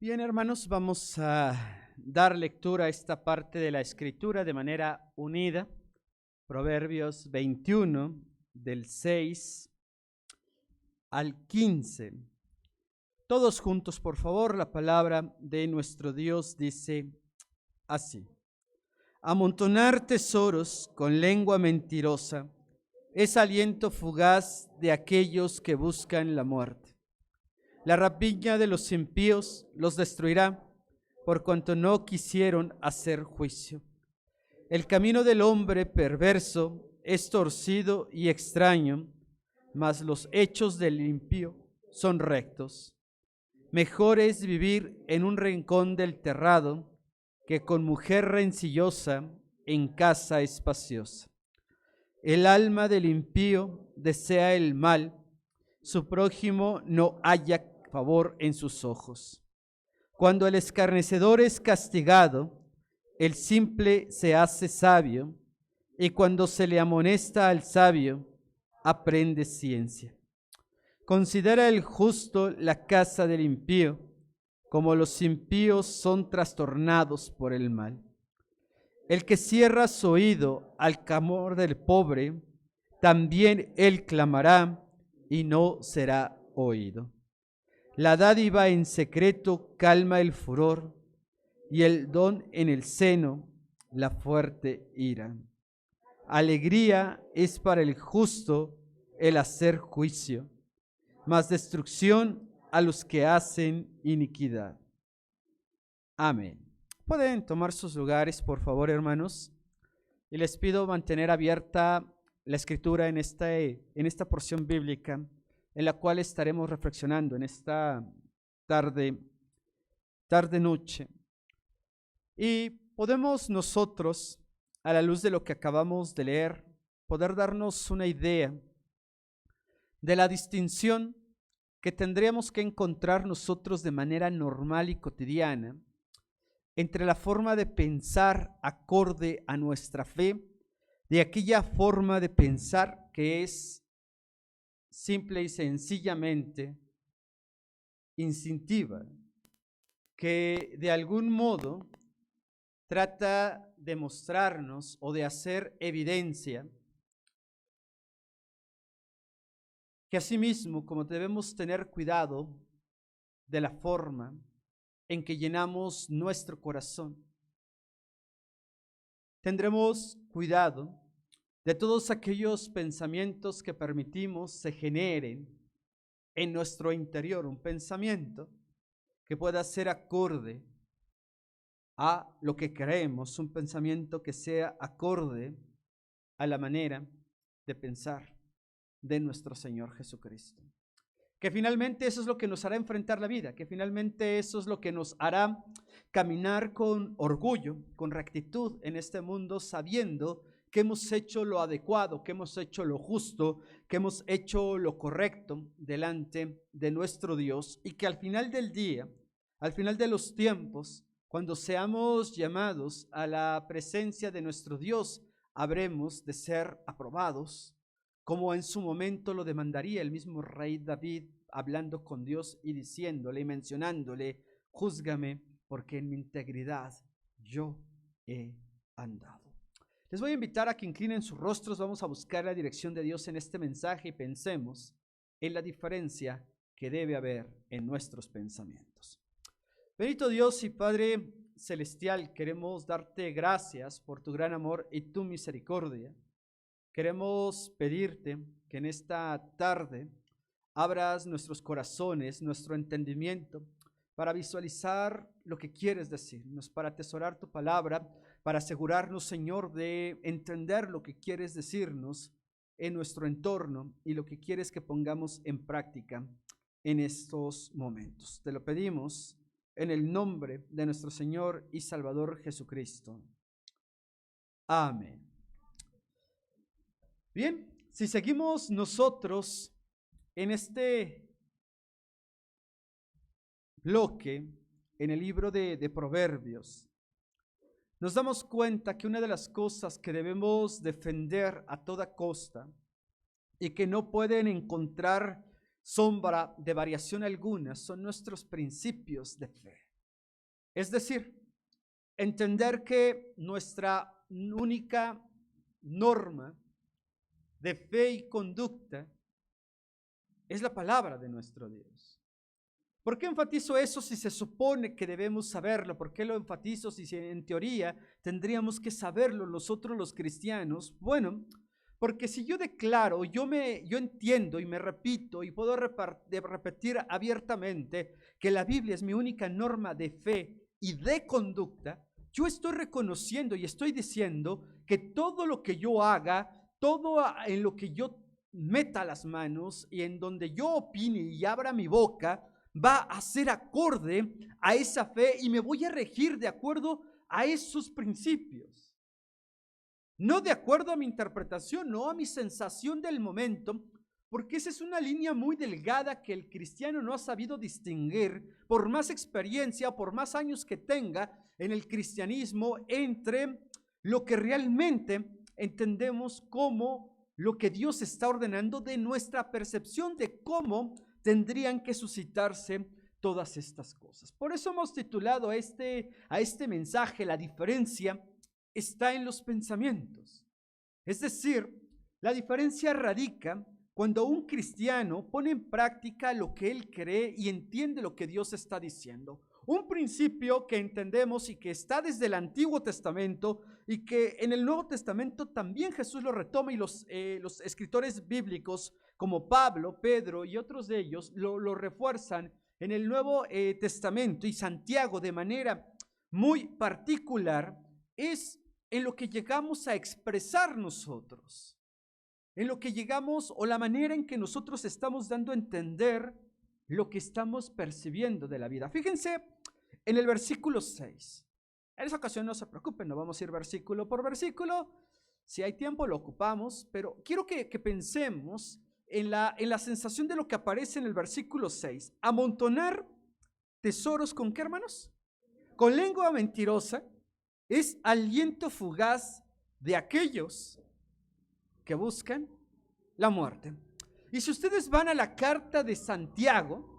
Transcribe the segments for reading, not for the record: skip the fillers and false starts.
Bien, hermanos, vamos a dar lectura a esta parte de la Escritura de manera unida. Proverbios 21, del 6 al 15. Todos juntos, por favor, la palabra de nuestro Dios dice así: amontonar tesoros con lengua mentirosa es aliento fugaz de aquellos que buscan la muerte. La rapiña de los impíos los destruirá, por cuanto no quisieron hacer juicio. El camino del hombre perverso es torcido y extraño, mas los hechos del impío son rectos. Mejor es vivir en un rincón del terrado que con mujer rencillosa en casa espaciosa. El alma del impío desea el mal, su prójimo no halla favor en sus ojos. Cuando el escarnecedor es castigado, el simple se hace sabio, y cuando se le amonesta al sabio, aprende ciencia. Considera el justo la casa del impío, como los impíos son trastornados por el mal. El que cierra su oído al clamor del pobre, también él clamará y no será oído. La dádiva en secreto calma el furor, y el don en el seno la fuerte ira. Alegría es para el justo el hacer juicio, mas destrucción a los que hacen iniquidad. Amén. Pueden tomar sus lugares, por favor, hermanos, y les pido mantener abierta la escritura en esta porción bíblica en la cual estaremos reflexionando en esta tarde-noche. Y podemos nosotros, a la luz de lo que acabamos de leer, poder darnos una idea de la distinción que tendríamos que encontrar nosotros de manera normal y cotidiana entre la forma de pensar acorde a nuestra fe, de aquella forma de pensar que es simple y sencillamente instintiva, que de algún modo trata de mostrarnos o de hacer evidencia que asimismo, como debemos tener cuidado de la forma en que llenamos nuestro corazón, tendremos cuidado de todos aquellos pensamientos que permitimos se generen en nuestro interior, un pensamiento que pueda ser acorde a lo que creemos, un pensamiento que sea acorde a la manera de pensar de nuestro Señor Jesucristo. Que finalmente eso es lo que nos hará enfrentar la vida, que finalmente eso es lo que nos hará caminar con orgullo, con rectitud en este mundo, sabiendo que hemos hecho lo adecuado, que hemos hecho lo justo, que hemos hecho lo correcto delante de nuestro Dios, y que al final del día, al final de los tiempos, cuando seamos llamados a la presencia de nuestro Dios, habremos de ser aprobados, como en su momento lo demandaría el mismo rey David, hablando con Dios y diciéndole y mencionándole: júzgame, porque en mi integridad yo he andado. Les voy a invitar a que inclinen sus rostros. Vamos a buscar la dirección de Dios en este mensaje y pensemos en la diferencia que debe haber en nuestros pensamientos. Bendito Dios y Padre celestial, queremos darte gracias por tu gran amor y tu misericordia. Queremos pedirte que en esta tarde abras nuestros corazones, nuestro entendimiento, para visualizar lo que quieres decirnos, para atesorar tu palabra, para asegurarnos, Señor, de entender lo que quieres decirnos en nuestro entorno y lo que quieres que pongamos en práctica en estos momentos. Te lo pedimos en el nombre de nuestro Señor y Salvador Jesucristo. Amén. Bien, si seguimos nosotros en este bloque, en el libro de Proverbios, nos damos cuenta que una de las cosas que debemos defender a toda costa y que no pueden encontrar sombra de variación alguna son nuestros principios de fe. Es decir, entender que nuestra única norma de fe y conducta es la palabra de nuestro Dios. ¿Por qué enfatizo eso si se supone que debemos saberlo? ¿Por qué lo enfatizo si en teoría tendríamos que saberlo nosotros los cristianos? Bueno, porque si yo declaro, yo entiendo y me repito y puedo repetir abiertamente que la Biblia es mi única norma de fe y de conducta, yo estoy reconociendo y estoy diciendo que todo lo que yo haga, todo en lo que yo meta las manos y en donde yo opine y abra mi boca, va a ser acorde a esa fe y me voy a regir de acuerdo a esos principios. No de acuerdo a mi interpretación, no a mi sensación del momento, porque esa es una línea muy delgada que el cristiano no ha sabido distinguir, por más experiencia, por más años que tenga en el cristianismo, entre lo que realmente entendemos como lo que Dios está ordenando de nuestra percepción de cómo tendrían que suscitarse todas estas cosas. Por eso hemos titulado a este mensaje la diferencia está en los pensamientos. Es decir, la diferencia radica cuando un cristiano pone en práctica lo que él cree y entiende lo que Dios está diciendo. Un principio que entendemos y que está desde el Antiguo Testamento y que en el Nuevo Testamento también Jesús lo retoma y los escritores bíblicos como Pablo, Pedro y otros de ellos lo refuerzan en el Nuevo Testamento y Santiago de manera muy particular, es en lo que llegamos a expresar nosotros, en lo que llegamos o la manera en que nosotros estamos dando a entender lo que estamos percibiendo de la vida. Fíjense en el versículo 6. En esa ocasión no se preocupen, no vamos a ir versículo por versículo. Si hay tiempo lo ocupamos, pero quiero que pensemos en la sensación de lo que aparece en el versículo 6. Amontonar tesoros ¿con qué, hermanos? Con lengua mentirosa es aliento fugaz de aquellos que buscan la muerte. Y si ustedes van a la carta de Santiago,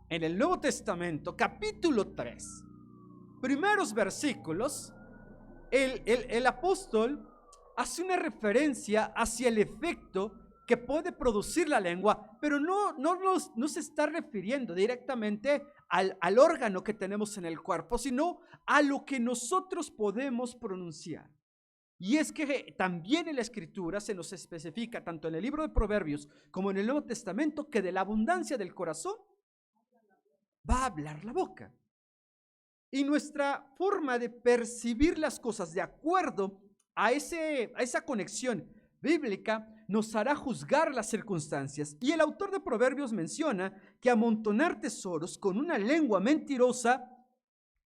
en el Nuevo Testamento, capítulo 3, primeros versículos, el apóstol hace una referencia hacia el efecto que puede producir la lengua, pero no se está refiriendo directamente al órgano que tenemos en el cuerpo, sino a lo que nosotros podemos pronunciar. Y es que también en la Escritura se nos especifica, tanto en el libro de Proverbios como en el Nuevo Testamento, que de la abundancia del corazón va a hablar la boca. Y nuestra forma de percibir las cosas de acuerdo a esa conexión bíblica nos hará juzgar las circunstancias. Y el autor de Proverbios menciona que amontonar tesoros con una lengua mentirosa,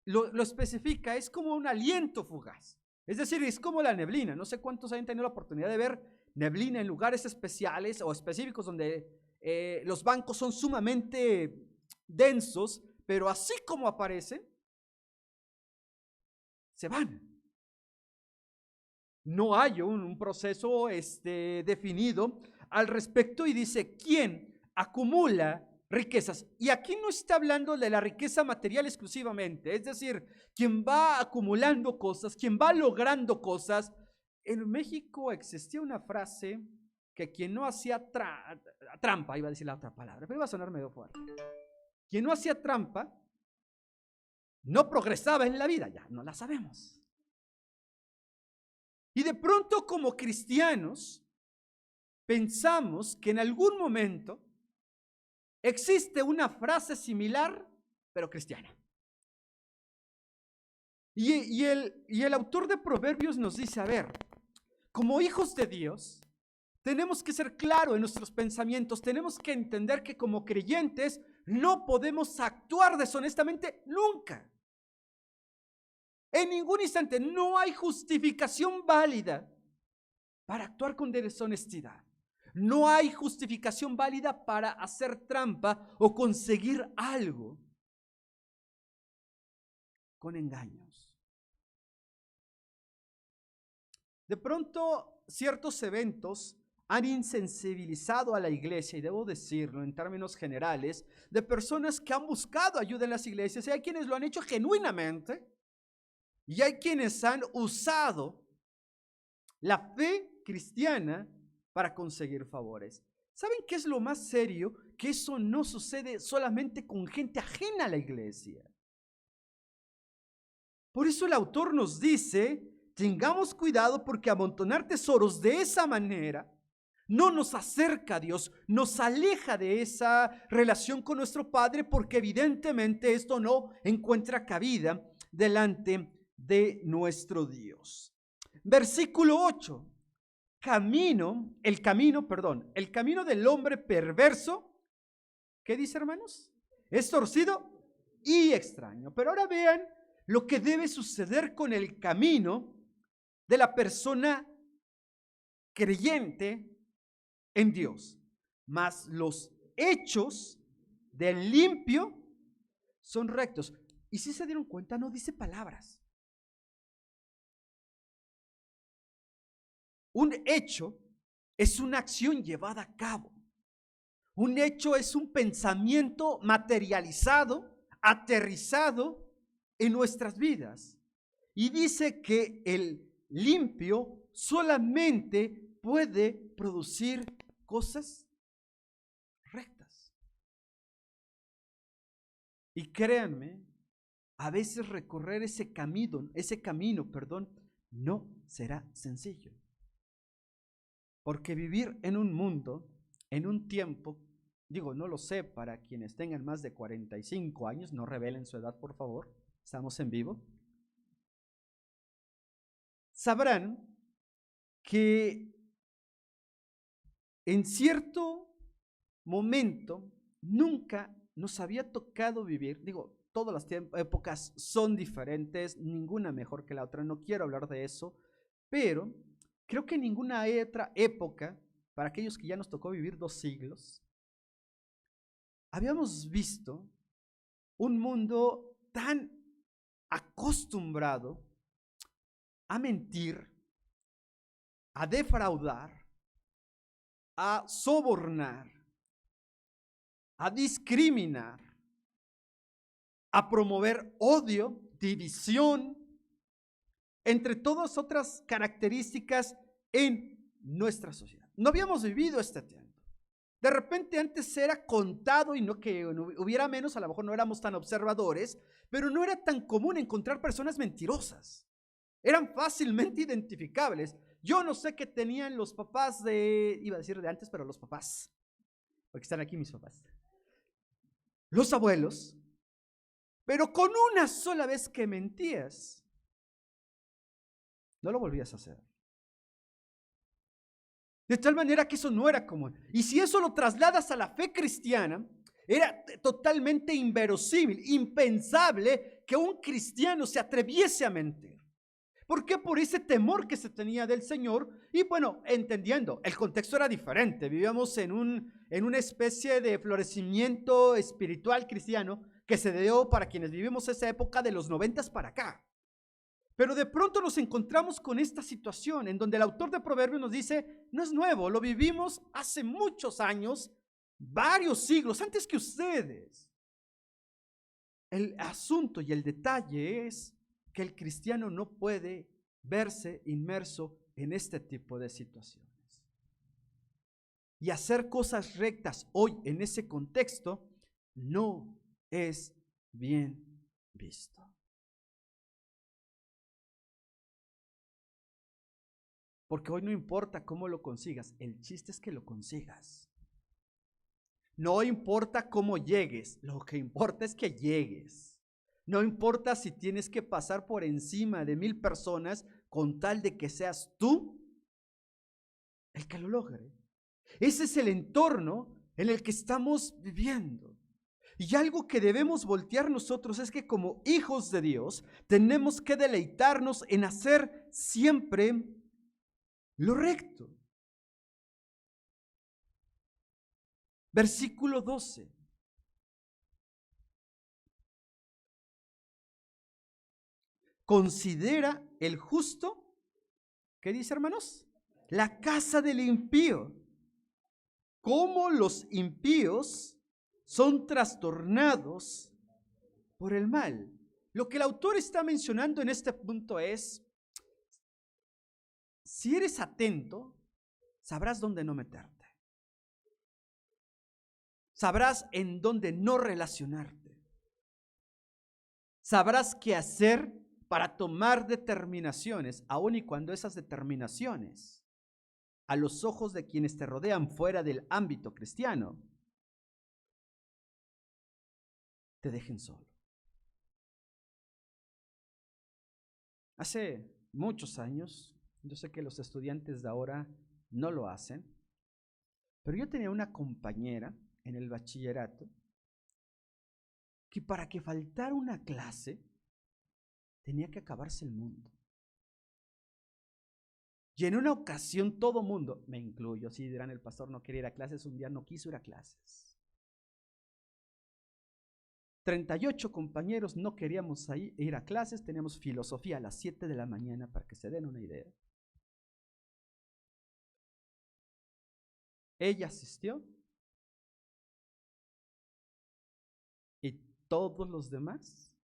lo especifica, es como un aliento fugaz. Es decir, es como la neblina. No sé cuántos han tenido la oportunidad de ver neblina en lugares especiales o específicos donde los bancos son sumamente densos, pero así como aparecen, se van. No hay un proceso definido al respecto y dice, ¿quién acumula riquezas? Y aquí no está hablando de la riqueza material exclusivamente, es decir, quien va acumulando cosas, quien va logrando cosas. En México existía una frase que quien no hacía trampa, iba a decir la otra palabra, pero iba a sonar medio fuerte. Quien no hacía trampa no progresaba en la vida, ya no la sabemos. Y de pronto como cristianos pensamos que en algún momento existe una frase similar, pero cristiana. Y el autor de Proverbios nos dice, a ver, como hijos de Dios, tenemos que ser claros en nuestros pensamientos, tenemos que entender que como creyentes no podemos actuar deshonestamente nunca. En ningún instante no hay justificación válida para actuar con deshonestidad. No hay justificación válida para hacer trampa o conseguir algo con engaños. De pronto, ciertos eventos han insensibilizado a la iglesia, y debo decirlo en términos generales, de personas que han buscado ayuda en las iglesias, y hay quienes lo han hecho genuinamente, y hay quienes han usado la fe cristiana para conseguir favores. ¿Saben qué es lo más serio? Que eso no sucede solamente con gente ajena a la iglesia. Por eso el autor nos dice, tengamos cuidado porque amontonar tesoros de esa manera no nos acerca a Dios, nos aleja de esa relación con nuestro Padre, porque evidentemente esto no encuentra cabida delante de nuestro Dios. Versículo 8. El camino del hombre perverso, ¿qué dice, hermanos? Es torcido y extraño. Pero ahora vean lo que debe suceder con el camino de la persona creyente en Dios. Mas los hechos del limpio son rectos. Y si se dieron cuenta, no dice palabras. Un hecho es una acción llevada a cabo. Un hecho es un pensamiento materializado, aterrizado en nuestras vidas. Y dice que el limpio solamente puede producir cosas rectas. Y créanme, a veces recorrer ese camino, no será sencillo. Porque vivir en un mundo, en un tiempo, no lo sé, para quienes tengan más de 45 años, no revelen su edad, por favor, estamos en vivo, sabrán que en cierto momento nunca nos había tocado vivir, todas las épocas son diferentes, ninguna mejor que la otra, no quiero hablar de eso, pero creo que ninguna otra época, para aquellos que ya nos tocó vivir 2 siglos, habíamos visto un mundo tan acostumbrado a mentir, a defraudar, a sobornar, a discriminar, a promover odio, división, entre todas otras características en nuestra sociedad. No habíamos vivido este tiempo. De repente antes era contado, y no que hubiera menos, a lo mejor no éramos tan observadores, pero no era tan común encontrar personas mentirosas. Eran fácilmente identificables. Yo no sé qué tenían los papás iba a decir de antes, pero los papás, porque están aquí mis papás, los abuelos, pero con una sola vez que mentías, no lo volvías a hacer. De tal manera que eso no era común. Y si eso lo trasladas a la fe cristiana, era totalmente inverosímil, impensable que un cristiano se atreviese a mentir. ¿Por qué? Por ese temor que se tenía del Señor. Y bueno, entendiendo, el contexto era diferente. Vivíamos en una especie de florecimiento espiritual cristiano que se dio para quienes vivimos esa época de los 90 para acá. Pero de pronto nos encontramos con esta situación en donde el autor de Proverbios nos dice, no es nuevo, lo vivimos hace muchos años, varios siglos antes que ustedes. El asunto y el detalle es que el cristiano no puede verse inmerso en este tipo de situaciones. Y hacer cosas rectas hoy en ese contexto no es bien visto. Porque hoy no importa cómo lo consigas, el chiste es que lo consigas. No importa cómo llegues, lo que importa es que llegues. No importa si tienes que pasar por encima de 1000 personas con tal de que seas tú el que lo logre. Ese es el entorno en el que estamos viviendo. Y algo que debemos voltear nosotros es que como hijos de Dios tenemos que deleitarnos en hacer siempre lo recto. Versículo 12. Considera el justo, ¿qué dice, hermanos? la casa del impío. Cómo los impíos son trastornados por el mal. Lo que el autor está mencionando en este punto es, si eres atento, sabrás dónde no meterte. Sabrás en dónde no relacionarte. Sabrás qué hacer para tomar determinaciones, aun y cuando esas determinaciones, a los ojos de quienes te rodean fuera del ámbito cristiano, te dejen solo. Hace muchos años, yo sé que los estudiantes de ahora no lo hacen, pero yo tenía una compañera en el bachillerato que para que faltara una clase tenía que acabarse el mundo. Y en una ocasión todo mundo, me incluyo, sí dirán, el pastor no quería ir a clases, un día no quiso ir a clases. 38 compañeros no queríamos ir a clases, teníamos filosofía a las 7 de la mañana para que se den una idea. Ella asistió y todos los demás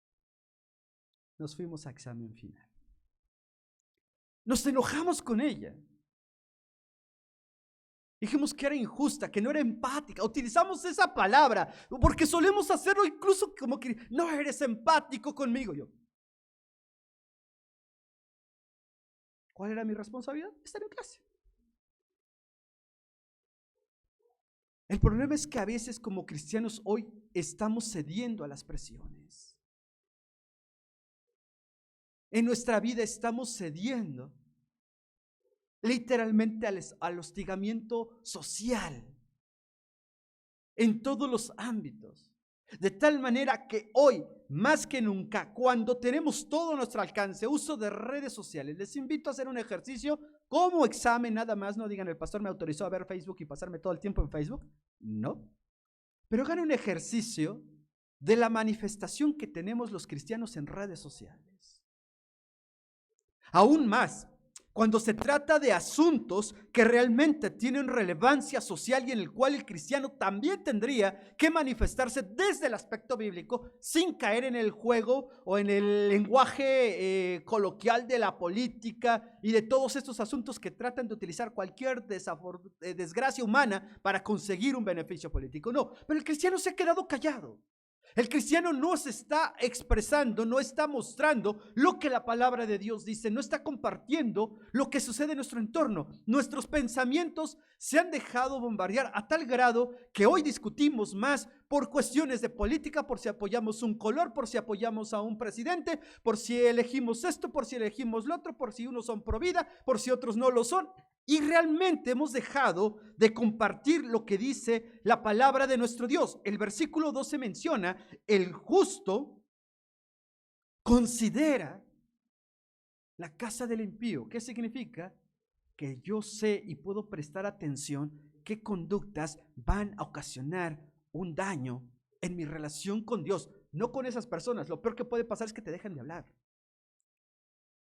nos fuimos a examen final. Nos enojamos con ella. Dijimos que era injusta, que no era empática. Utilizamos esa palabra porque solemos hacerlo incluso como que no eres empático conmigo. Yo, ¿cuál era mi responsabilidad? Estar en clase. El problema es que a veces como cristianos hoy estamos cediendo a las presiones. En nuestra vida estamos cediendo literalmente al hostigamiento social en todos los ámbitos. De tal manera que hoy, más que nunca, cuando tenemos todo a nuestro alcance, uso de redes sociales, les invito a hacer un ejercicio como examen nada más. No digan, el pastor me autorizó a ver Facebook y pasarme todo el tiempo en Facebook. No. Pero hagan un ejercicio de la manifestación que tenemos los cristianos en redes sociales. Aún más, cuando se trata de asuntos que realmente tienen relevancia social y en el cual el cristiano también tendría que manifestarse desde el aspecto bíblico sin caer en el juego o en el lenguaje coloquial de la política y de todos estos asuntos que tratan de utilizar cualquier desgracia humana para conseguir un beneficio político. No, pero el cristiano se ha quedado callado. El cristiano no se está expresando, no está mostrando lo que la palabra de Dios dice, no está compartiendo lo que sucede en nuestro entorno. Nuestros pensamientos se han dejado bombardear a tal grado que hoy discutimos más por cuestiones de política, por si apoyamos un color, por si apoyamos a un presidente, por si elegimos esto, por si elegimos lo otro, por si unos son pro vida, por si otros no lo son. Y realmente hemos dejado de compartir lo que dice la palabra de nuestro Dios. El versículo 12 menciona, el justo considera la casa del impío. ¿Qué significa? Que yo sé y puedo prestar atención qué conductas van a ocasionar un daño en mi relación con Dios, no con esas personas. Lo peor que puede pasar es que te dejen de hablar.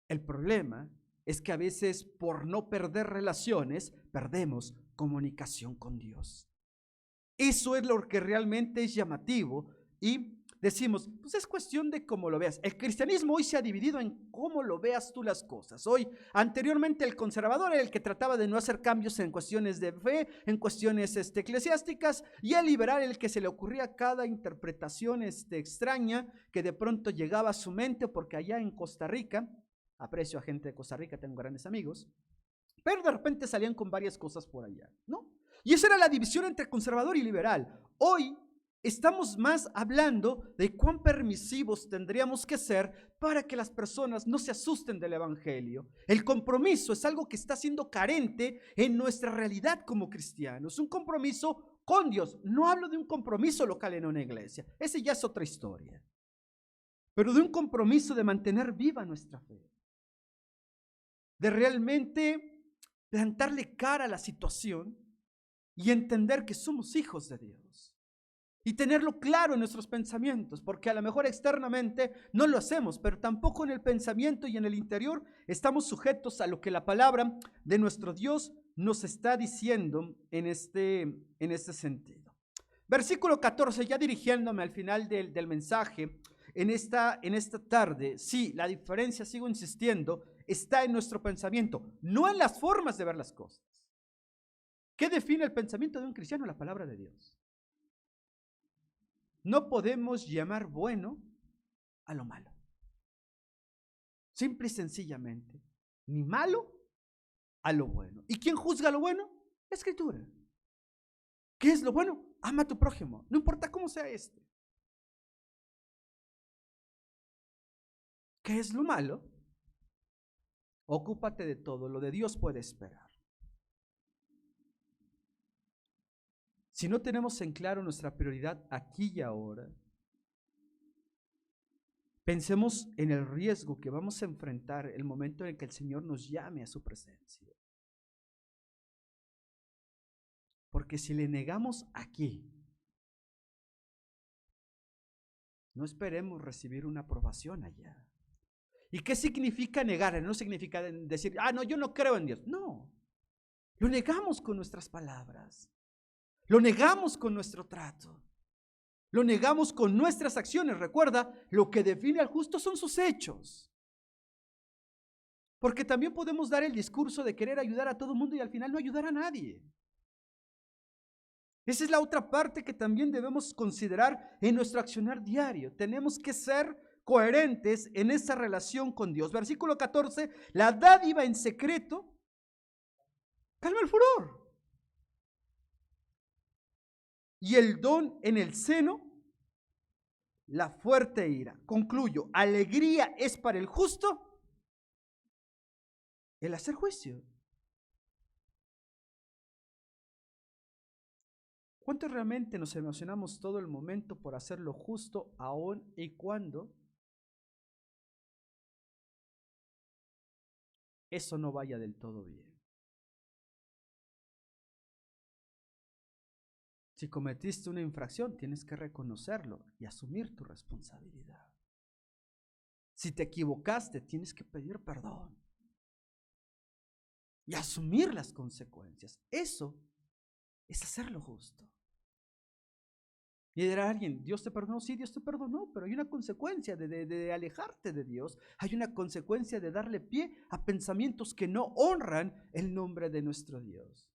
El problema es que a veces por no perder relaciones, perdemos comunicación con Dios. Eso es lo que realmente es llamativo y decimos, pues es cuestión de cómo lo veas. El cristianismo hoy se ha dividido en cómo lo veas tú las cosas. Hoy, anteriormente el conservador era el que trataba de no hacer cambios en cuestiones de fe, en cuestiones eclesiásticas, y el liberal el que se le ocurría cada interpretación extraña que de pronto llegaba a su mente, porque allá en Costa Rica, aprecio a gente de Costa Rica, tengo grandes amigos, pero de repente salían con varias cosas por allá, ¿no? Y esa era la división entre conservador y liberal. Hoy estamos más hablando de cuán permisivos tendríamos que ser para que las personas no se asusten del evangelio. El compromiso es algo que está siendo carente en nuestra realidad como cristianos, un compromiso con Dios. No hablo de un compromiso local en una iglesia, ese ya es otra historia, pero de un compromiso de mantener viva nuestra fe, de realmente plantarle cara a la situación y entender que somos hijos de Dios. Y tenerlo claro en nuestros pensamientos, porque a lo mejor externamente no lo hacemos, pero tampoco en el pensamiento y en el interior estamos sujetos a lo que la palabra de nuestro Dios nos está diciendo en este sentido. Versículo 14, ya dirigiéndome al final del mensaje, en esta tarde, sí, la diferencia, sigo insistiendo, está en nuestro pensamiento, no en las formas de ver las cosas. ¿Qué define el pensamiento de un cristiano? La palabra de Dios. No podemos llamar bueno a lo malo. Simple y sencillamente, ni malo a lo bueno. ¿Y quién juzga lo bueno? La Escritura. ¿Qué es lo bueno? Ama a tu prójimo, no importa cómo sea este. ¿Qué es lo malo? Ocúpate de todo, lo de Dios puede esperar. Si no tenemos en claro nuestra prioridad aquí y ahora, pensemos en el riesgo que vamos a enfrentar el momento en que el Señor nos llame a su presencia. Porque si le negamos aquí, no esperemos recibir una aprobación allá. ¿Y qué significa negar? No significa decir, no, yo no creo en Dios. No, lo negamos con nuestras palabras. Lo negamos con nuestro trato. Lo negamos con nuestras acciones. Recuerda, lo que define al justo son sus hechos. Porque también podemos dar el discurso de querer ayudar a todo el mundo y al final no ayudar a nadie. Esa es la otra parte que también debemos considerar en nuestro accionar diario. Tenemos que ser coherentes en esa relación con Dios. Versículo 14, la dádiva en secreto calma el furor. Y el don en el seno, la fuerte ira. Concluyo, alegría es para el justo el hacer juicio. ¿Cuánto realmente nos emocionamos todo el momento por hacer lo justo aún y cuando eso no vaya del todo bien? Si cometiste una infracción, tienes que reconocerlo y asumir tu responsabilidad. Si te equivocaste, tienes que pedir perdón y asumir las consecuencias. Eso es hacer lo justo. Y dirá alguien, ¿Dios te perdonó? Sí, Dios te perdonó, pero hay una consecuencia de alejarte de Dios. Hay una consecuencia de darle pie a pensamientos que no honran el nombre de nuestro Dios.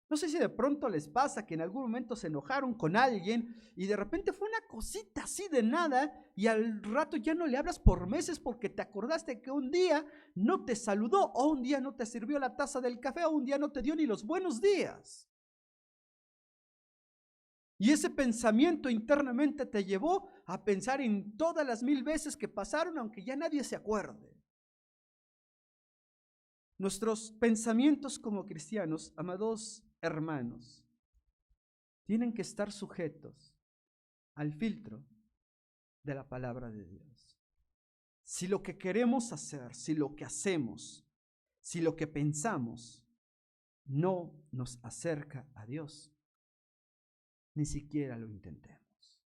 No sé si de pronto les pasa que en algún momento se enojaron con alguien y de repente fue una cosita así de nada y al rato ya no le hablas por meses porque te acordaste que un día no te saludó o un día no te sirvió la taza del café o un día no te dio ni los buenos días. Y ese pensamiento internamente te llevó a pensar en todas las 1000 veces que pasaron, aunque ya nadie se acuerde. Nuestros pensamientos como cristianos, amados hermanos, tienen que estar sujetos al filtro de la palabra de Dios. Si lo que queremos hacer, si lo que hacemos, si lo que pensamos no nos acerca a Dios, ni siquiera lo intentemos.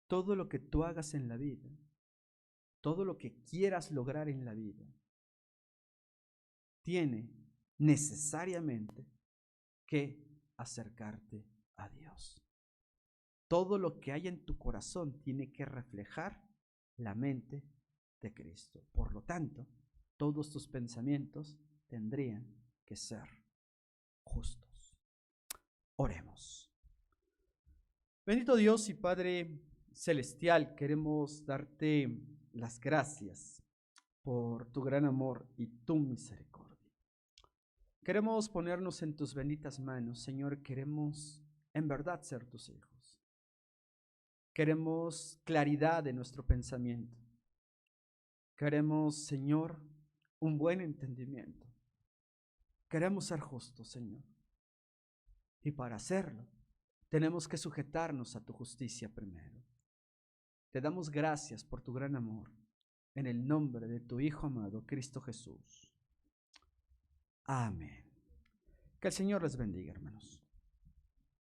Todo lo que tú hagas en la vida, todo lo que quieras lograr en la vida, tiene necesariamente que acercarte a Dios. Todo lo que hay en tu corazón tiene que reflejar la mente de Cristo. Por lo tanto, todos tus pensamientos tendrían que ser justos. Oremos. Bendito Dios y Padre Celestial, queremos darte las gracias por tu gran amor y tu misericordia. Queremos ponernos en tus benditas manos, Señor, queremos en verdad ser tus hijos. Queremos claridad de nuestro pensamiento. Queremos, Señor, un buen entendimiento. Queremos ser justos, Señor. Y para hacerlo, tenemos que sujetarnos a tu justicia primero. Te damos gracias por tu gran amor, en el nombre de tu Hijo amado, Cristo Jesús. Amén. Que el Señor les bendiga, hermanos.